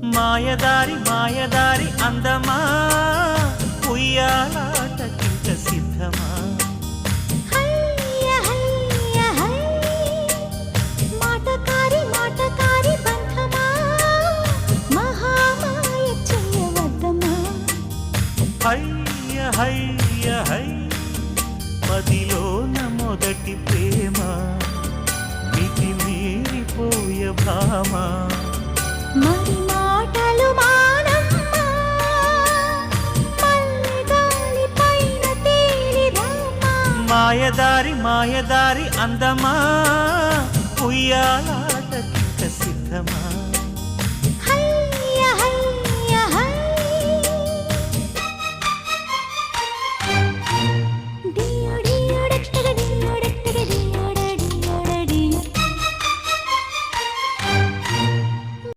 మాయదారి మాయదారి అందమా ఉయ్యాలాటకింక సిద్ధమా హయ్య హయ్య హై మాటకారి మాటకారి బంధమా మహామాయ చేయవద్దమా హయ్య హయ్య హై మదిలోన మొదటి ప్రేమ మితి మీరిపోయ భామ మరి మాటలు మానమ్మా మల్లెగాలి పైన తేలిరామా మాయదారి మాయదారి అందమా ఉయ్యాల